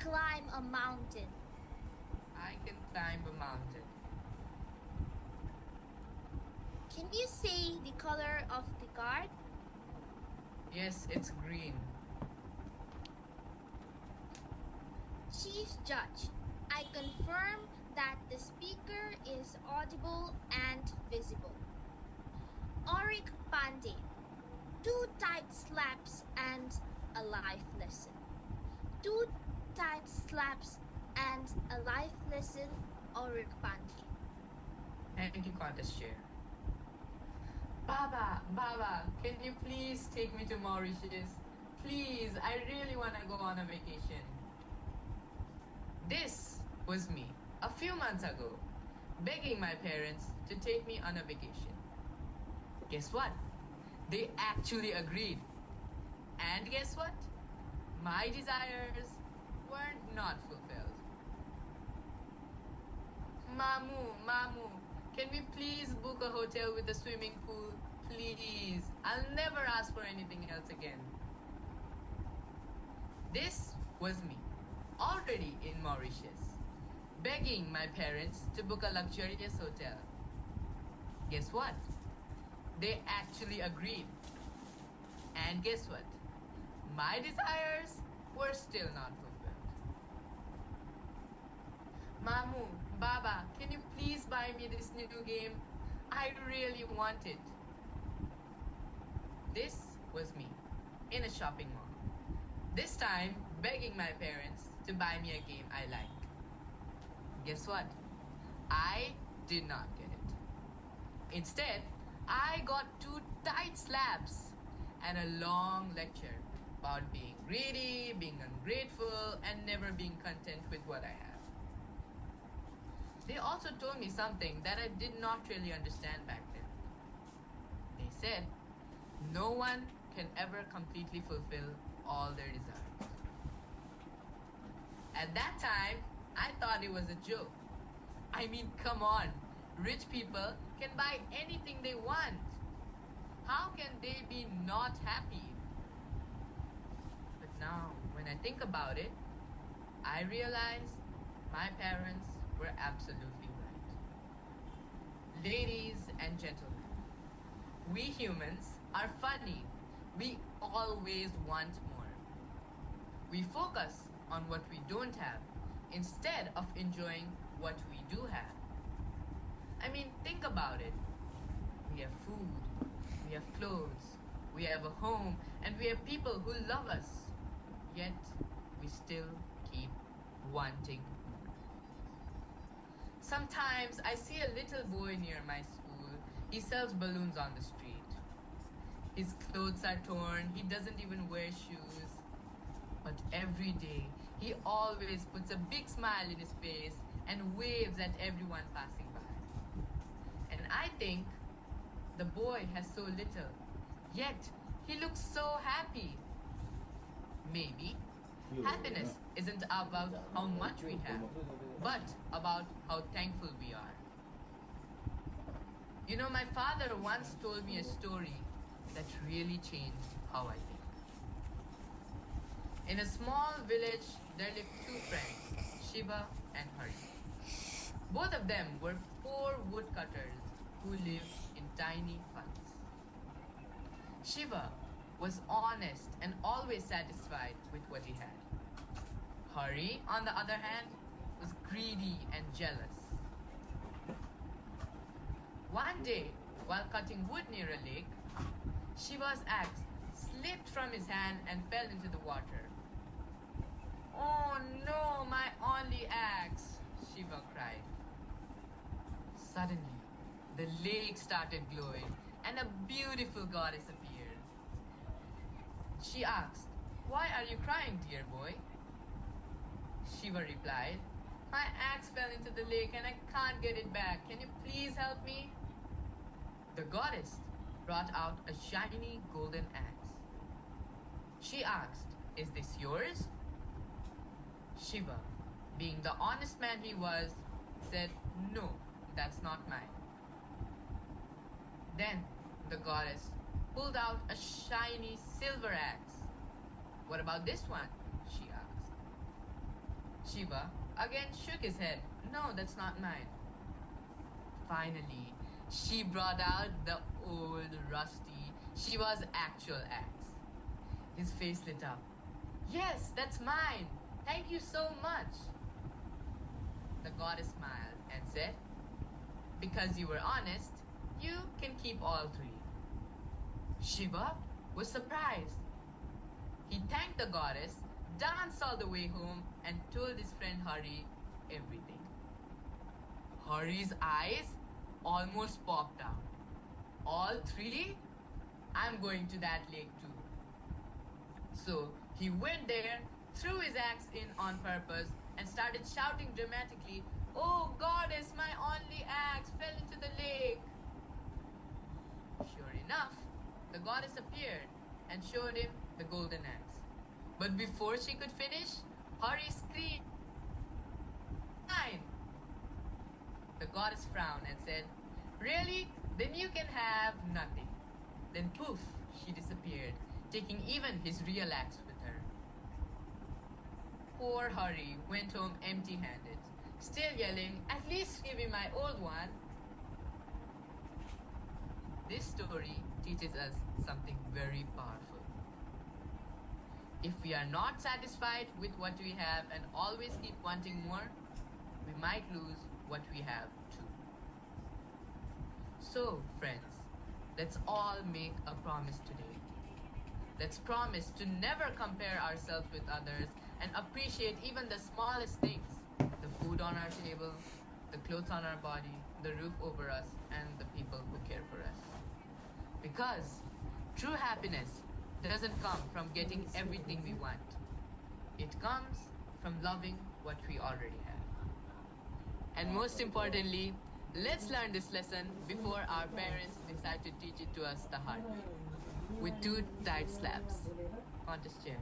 climb a mountain? I can climb a mountain. Can you say the color of the card? Yes, it's green. Chief Judge, I confirm that the speaker is audible and visible. Aurik Pandey, 2 tight slaps and a life lesson. 2 tight slaps and a life lesson, Aurik Pandey. Thank you, contest chair. Baba, can you please take me to Mauritius? Please, I really want to go on a vacation. This was me, a few months ago, begging my parents to take me on a vacation. Guess what? They actually agreed. And guess what? My desires were not fulfilled. Mamu, can we please book a hotel with a swimming pool? Please. I'll never ask for anything else again. This was me, already in Mauritius, begging my parents to book a luxurious hotel. Guess what? They actually agreed. And guess what? My desires were still not fulfilled. Mamu, Baba, can you please buy me this new game? I really want it. This was me, in a shopping mall. This time, begging my parents to buy me a game I like. Guess what? I did not get it. Instead, I got 2 tight slaps and a long lecture about being greedy, being ungrateful, and never being content with what I have. They also told me something that I did not really understand back then. They said, no one can ever completely fulfill all their desires. At that time, I thought it was a joke. I mean, come on, rich people can buy anything they want. How can they be not happy? But now, when I think about it, I realize my parents were absolutely right. Ladies and gentlemen, we humans are funny. We always want more. We focus on what we don't have instead of enjoying what we do have. I mean, think about it. We have food, we have clothes, we have a home, and we have people who love us. Yet, we still keep wanting more. Sometimes I see a little boy near my school. He sells balloons on the street. His clothes are torn. He doesn't even wear shoes. But every day, he always puts a big smile in his face and waves at everyone passing by. And I think the boy has so little, yet he looks so happy. Maybe happiness isn't about how much we have, but about how thankful we are. You know, my father once told me a story that really changed how I think. In a small village, there lived 2 friends, Shiva and Hari. Both of them were poor woodcutters who lived in tiny huts. Shiva was honest and always satisfied with what he had. Hari, on the other hand, was greedy and jealous. One day, while cutting wood near a lake, Shiva's axe slipped from his hand and fell into the water. "Oh no, my only axe!" Shiva cried. Suddenly, the lake started glowing and a beautiful goddess appeared. She asked, "Why are you crying, dear boy?" Shiva replied, "My axe fell into the lake and I can't get it back. Can you please help me?" The goddess brought out a shiny golden axe. She asked, "Is this yours?" Shiva, being the honest man he was, said, "No, that's not mine." Then the goddess pulled out a shiny silver axe. "What about this one?" she asked. Shiva again shook his head. No, that's not mine. Finally, she brought out the old, rusty Shiva's actual axe. His face lit up. Yes, that's mine. Thank you so much. The goddess smiled and said, because you were honest, you can keep all three. Shiva was surprised. He thanked the goddess, danced all the way home, and told his friend Hari everything. Hari's eyes almost popped out. All three? I'm going to that lake too. So he went there, threw his axe in on purpose, and started shouting dramatically, "Oh goddess, my only axe fell into the lake." Sure enough, the goddess appeared and showed him the golden axe. But before she could finish, Hari screamed, "Mine!" The goddess frowned and said, "Really? Then you can have nothing." Then poof, she disappeared, taking even his real axe with her. Poor Hari went home empty-handed, still yelling, "At least give me my old one." This story teaches us something very powerful. If we are not satisfied with what we have and always keep wanting more, we might lose what we have too. So, friends, let's all make a promise today. Let's promise to never compare ourselves with others and appreciate even the smallest things: the food on our table, the clothes on our body, the roof over us, and the people who care for us. Because true happiness doesn't come from getting everything we want. It comes from loving what we already have. And most importantly, let's learn this lesson before our parents decide to teach it to us the hard way, with two tight slaps. Contest chair.